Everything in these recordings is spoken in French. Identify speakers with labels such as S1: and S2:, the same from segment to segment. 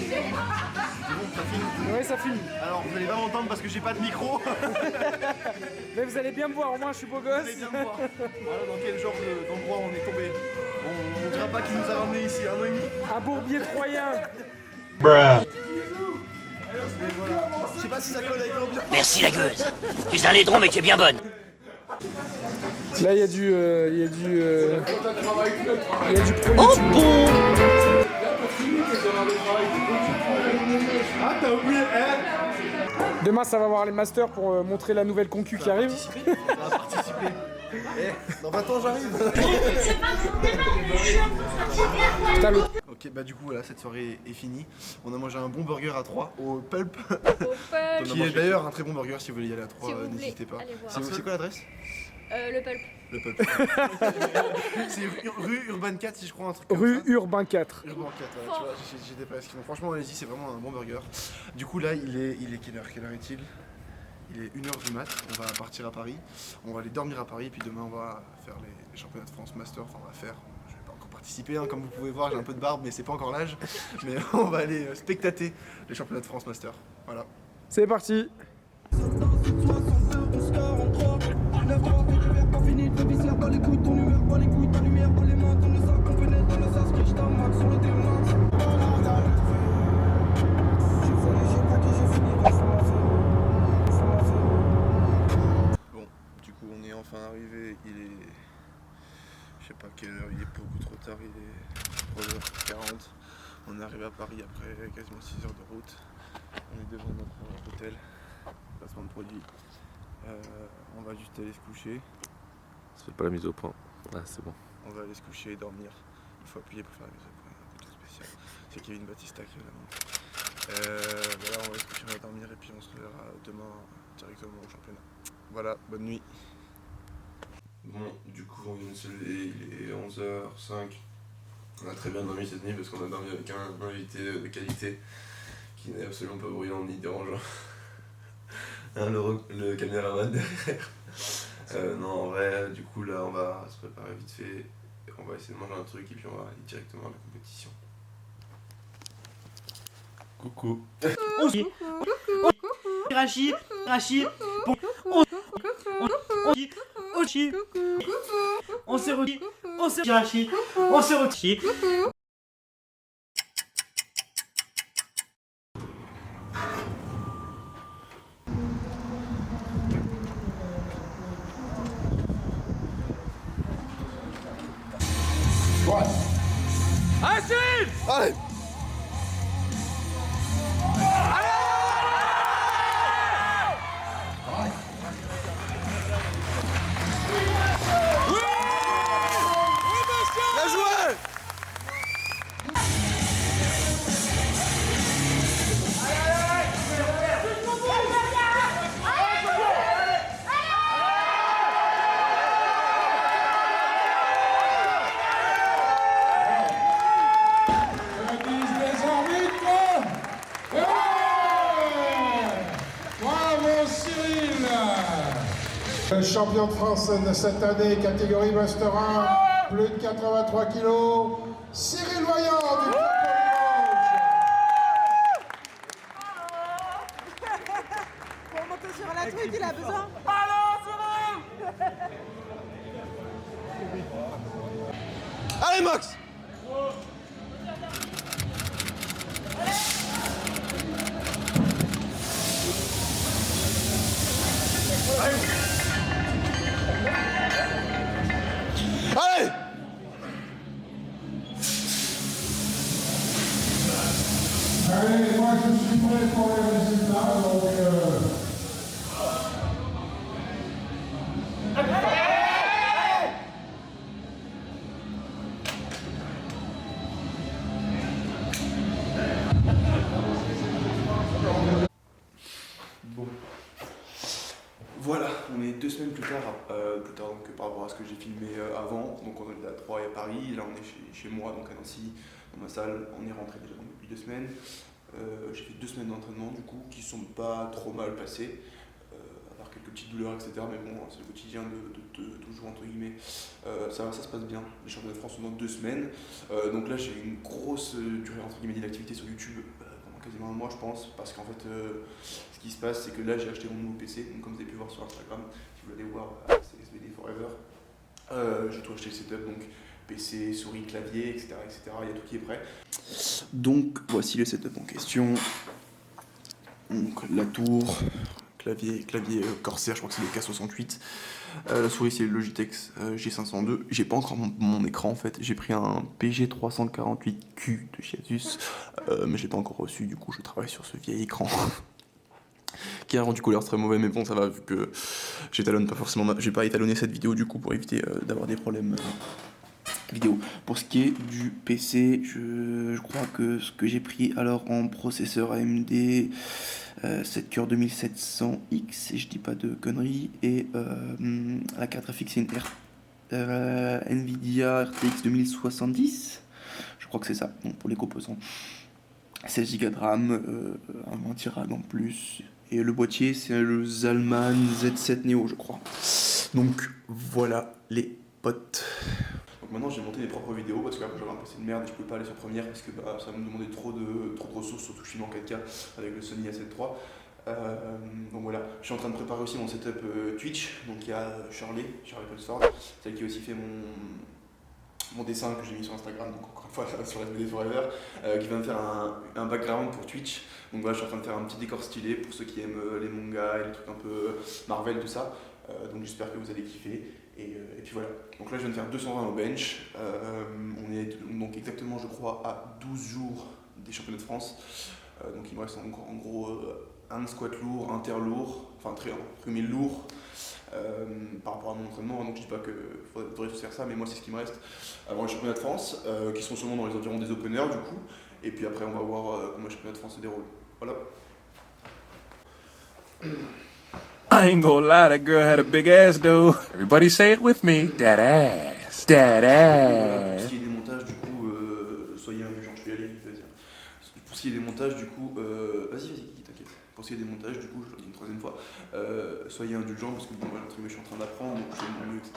S1: bon, ça filme.
S2: Ouais, ça filme.
S1: Alors, vous allez pas m'entendre parce que j'ai pas de micro.
S2: Mais vous allez bien me voir, au moins je suis beau
S1: Vous
S2: gosse.
S1: allez bien me voir. Voilà dans quel genre d'endroit on est tombé. On dira pas qui nous a ramenés ici, 1 an et demi.
S2: Un bourbier troyen.
S1: Mais voilà. Je sais pas si ça colle avec l'ambiance.
S3: Merci la gueuse. Tu es un laidron mais tu es bien bonne.
S2: Là, il y a du pro
S3: Oh
S2: YouTube.
S3: bon.
S1: Ah, t'as oublié,
S2: Demain, ça va voir les masters pour montrer la nouvelle concu qui arrive.
S1: On va participer. Dans 20 ans, j'arrive.
S2: Putain, le...
S1: Ok, bah du coup, voilà, cette soirée est finie. On a mangé un bon burger à 3 au Pulp. Qui est d'ailleurs un très bon burger si vous voulez y aller à 3,
S4: Si vous
S1: n'hésitez pas.
S4: voulez, allez voir.
S1: C'est quoi l'adresse?
S4: Le Pulp.
S1: Le Pulp. C'est rue Urban 4 si je crois, un truc comme
S2: Rue
S1: ça.
S2: Urbain 4.
S1: Urban 4, ouais, tu vois, j'étais presque. Donc, franchement, allez-y, c'est vraiment un bon burger. Du coup, là, il est quelle heure? Quelle heure est-il? Il est 1h du mat, on va partir à Paris. On va aller dormir à Paris, puis demain, on va faire les championnats de France Master. Enfin, on va faire. Je vais pas encore participer, hein, comme vous pouvez voir, j'ai un peu de barbe, mais c'est pas encore l'âge. Mais on va aller spectater les championnats de France Master. Voilà.
S2: C'est parti.
S1: Bon, du coup on est enfin arrivé, il est... Je sais pas quelle heure, il est beaucoup trop tard, il est 3h40. On est arrivé à Paris après quasiment 6 heures de route. On est devant notre hôtel, placement de produit. On va juste aller se coucher.
S5: Ça fait pas la mise au point. Ah, c'est bon.
S1: On va aller se coucher et dormir. Il faut appuyer pour faire la mise au point, un peu tout spécial. C'est Kevin Battista qui va la monter. Voilà, on va se coucher, on va dormir et puis on se reverra demain directement au championnat. Voilà, bonne nuit.
S5: Bon, du coup, on vient de se lever, il est 11h05. On a très bien dormi cette nuit parce qu'on a dormi avec un invité de qualité qui n'est absolument pas bruyant ni dérangeant. Hein, le caméraman derrière. Non, en vrai, du coup, là, on va se préparer vite fait. On va essayer de manger un truc et puis on va aller directement à la compétition. Coucou.
S3: Rachi, on s'est retiré, on s'est retiré.
S1: Allez! Bien joué!
S6: Bravo Cyril! Le champion de France de cette année, catégorie Master 1, plus de 83 kilos, Cyril Vaillant du Club
S7: Pour monter sur la truc, il a besoin.
S1: Allez Max! Allez!
S6: Allez, moi je suis prêt pour les résultats, donc...
S1: Bon. Voilà, on est 2 semaines plus tard donc, par rapport à ce que j'ai filmé avant. Donc on est à Troyes et à Paris, là on est chez moi, donc à Nancy, dans ma salle. On est rentré déjà donc, depuis 2 semaines. J'ai fait 2 semaines d'entraînement du coup, qui sont pas trop mal passées, à part quelques petites douleurs, etc. Mais bon, c'est le quotidien de toujours entre guillemets. Ça se passe bien, les championnats de France sont dans 2 semaines. Donc là j'ai une grosse durée entre guillemets d'inactivité sur YouTube. quasiment un mois je pense, parce qu'en fait ce qui se passe c'est que là j'ai acheté mon nouveau PC, donc comme vous avez pu voir sur Instagram, si vous allez voir c'est SVD Forever, j'ai tout acheté le setup, donc PC, souris, clavier, etc., il y a tout qui est prêt. Donc voici le setup en question, donc la tour, clavier Corsair, je crois que c'est le K68, la souris c'est le Logitech G502, j'ai pas encore mon écran en fait, j'ai pris un PG348Q de chez Asus, mais je l'ai pas encore reçu, du coup je travaille sur ce vieil écran qui a un rendu couleur très mauvais, mais bon ça va vu que j'étalonne pas forcément, j'ai pas étalonné cette vidéo du coup pour éviter d'avoir des problèmes vidéo. Pour ce qui est du PC, je crois que ce que j'ai pris alors en processeur AMD 7 Core 2700X, si je dis pas de conneries, et la carte graphique c'est une Nvidia RTX 2070, je crois que c'est ça, donc pour les composants. 16 Go de RAM, un 1 Tera en plus, et le boîtier c'est le Zalman Z7 Neo je crois. Donc voilà les potes. Donc maintenant j'ai monté mes propres vidéos parce que j'avais un PC de merde et je pouvais pas aller sur Premiere parce que ça me demandait trop de ressources, surtout que je suis en 4K avec le Sony A7 III. Donc voilà, je suis en train de préparer aussi mon setup Twitch, donc il y a Shirley Pulsford, celle qui a aussi fait mon dessin que j'ai mis sur Instagram, donc encore une fois sur SVD Forever, qui va me faire un background pour Twitch. Donc voilà, je suis en train de faire un petit décor stylé pour ceux qui aiment les mangas et les trucs un peu Marvel, tout ça. Donc j'espère que vous allez kiffer. Et puis voilà, donc là je viens de faire 220 au bench, on est donc exactement je crois à 12 jours des championnats de France, donc il me reste en gros un squat lourd, un terre lourd, enfin très lourd par rapport à mon entraînement, donc je dis pas que faudrait tous faire ça, mais moi c'est ce qui me reste avant les championnats de France, qui seront sûrement dans les environs des openers du coup, et puis après on va voir comment les championnats de France se déroulent, voilà.
S4: I ain't gonna lie, that girl had a big ass, though. Everybody say it with me. That ass. That
S1: Pour ce
S4: ass.
S1: qui est des montages, du coup, soyez indulgents, je vais y aller, vas-y. Pour ce qui est des montages, du coup, vas-y, t'inquiète. Pour ce qui est des montages, du coup, je le dis une troisième fois, soyez indulgents parce que bon, moi, je suis en train d'apprendre, donc je fais mon mieux, etc.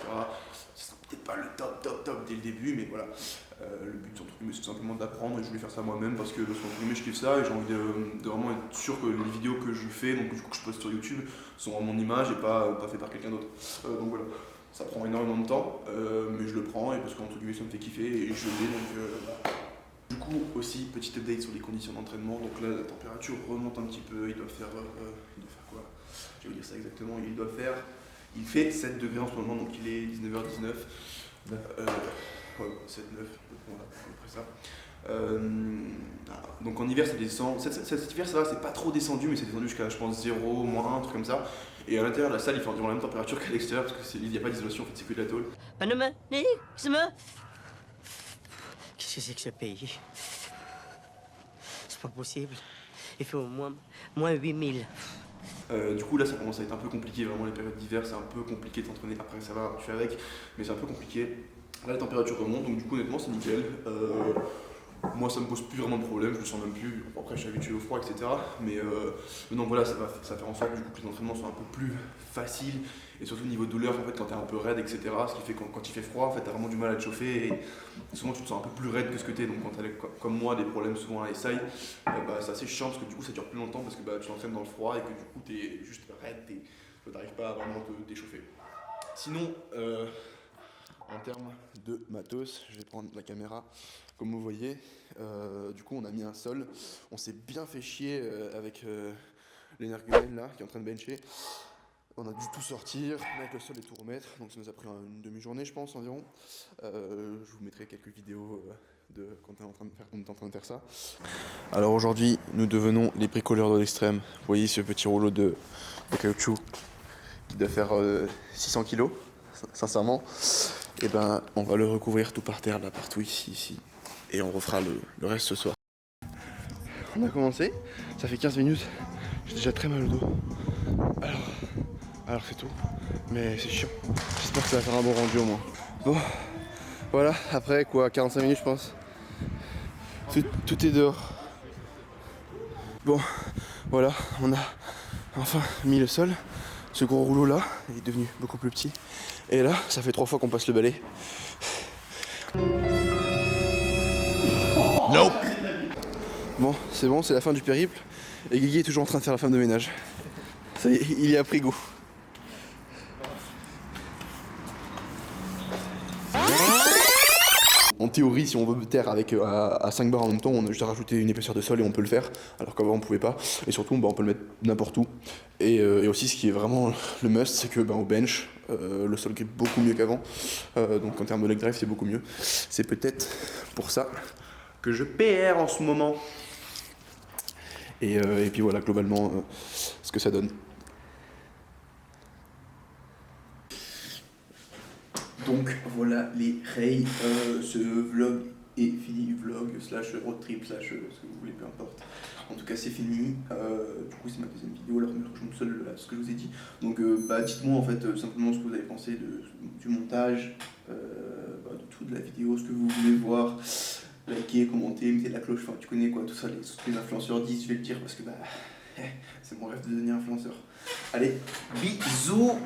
S1: C'est peut-être pas le top dès le début, mais voilà. Le but, c'est tout simplement d'apprendre et je voulais faire ça moi-même parce que je kiffe ça et j'ai envie de vraiment être sûr que les vidéos que je fais, donc du coup que je poste sur YouTube, sont à mon image et pas fait par quelqu'un d'autre. Donc voilà, ça prend énormément de temps, mais je le prends et parce qu'entre guillemets ça me fait kiffer et je l'ai donc voilà. Du coup aussi, petit update sur les conditions d'entraînement, donc là la température remonte un petit peu, il doit faire quoi? Je vais vous dire ça exactement, il fait 7 degrés en ce moment, donc il est 19h19. Ouais, 7-9, voilà, après ça. Donc en hiver ça descend, cet hiver ça va, c'est pas trop descendu, mais c'est descendu jusqu'à je pense 0, moins 1, un truc comme ça. Et à l'intérieur de la salle il fait environ la même température qu'à l'extérieur parce qu'il n'y a pas d'isolation, en fait c'est que de la tôle.
S3: Qu'est-ce que c'est que ce pays? C'est pas possible. Il fait au moins 8000.
S1: Du coup là ça commence à être un peu compliqué, vraiment les périodes d'hiver c'est un peu compliqué de s'entraîner, après ça va, je suis avec, mais c'est un peu compliqué. Là la température remonte, donc du coup honnêtement c'est nickel. Moi ça me pose plus vraiment de problème, je le sens même plus, après je suis habitué au froid etc. Mais donc voilà, ça fait en sorte du coup que les entraînements sont un peu plus faciles et surtout au niveau de douleur en fait quand t'es un peu raide etc. Ce qui fait que quand il fait froid en fait t'as vraiment du mal à te chauffer et souvent tu te sens un peu plus raide que ce que t'es, donc quand t'as comme moi des problèmes souvent à l'essaye, c'est assez chiant parce que du coup ça dure plus longtemps parce que tu t'entraînes dans le froid et que du coup t'es juste raide, t'arrives pas à vraiment te déchauffer. Sinon en termes de matos, je vais prendre la caméra. Comme vous voyez, du coup on a mis un sol, on s'est bien fait chier avec l'énergumène là qui est en train de bencher. On a dû tout sortir, mettre le sol et tout remettre, donc ça nous a pris une demi-journée je pense environ. Je vous mettrai quelques vidéos de quand on est en train de faire ça. Alors aujourd'hui nous devenons les bricoleurs de l'extrême. Vous voyez ce petit rouleau de caoutchouc qui doit faire 600 kg, sincèrement. Et on va le recouvrir tout par terre là, partout ici. Et on refera le reste ce soir. On a commencé, ça fait 15 minutes, j'ai déjà très mal au dos. Alors c'est tout, mais c'est chiant. J'espère que ça va faire un bon rendu au moins. Bon, voilà, après quoi, 45 minutes je pense. Tout est dehors. Bon, voilà, on a enfin mis le sol. Ce gros rouleau là est devenu beaucoup plus petit. Et là, ça fait 3 fois qu'on passe le balai. Nope. Bon, c'est la fin du périple. Et Guigui est toujours en train de faire la femme de ménage. Ça y est, il y a pris goût. En théorie, si on veut terre avec à 5 bars en même temps, on a juste à rajouter une épaisseur de sol et on peut le faire, alors qu'avant on pouvait pas. Et surtout, on peut le mettre n'importe où. Et aussi, ce qui est vraiment le must, c'est que au bench, le sol grip beaucoup mieux qu'avant. Donc en termes de leg drive, c'est beaucoup mieux. C'est peut-être pour ça que je perds en ce moment. Et puis voilà, globalement, ce que ça donne. Donc voilà les rails, ce vlog est fini, vlog slash road trip slash ce que vous voulez, peu importe. En tout cas c'est fini, du coup c'est ma deuxième vidéo, alors je me seul là, ce que je vous ai dit. Donc dites-moi en fait simplement ce que vous avez pensé du montage, de toute la vidéo, ce que vous voulez voir. Likez, commentez, mettez la cloche, enfin tu connais quoi, tout ça, les influenceurs disent, je vais le dire parce que c'est mon rêve de devenir influenceur. Allez, bisous.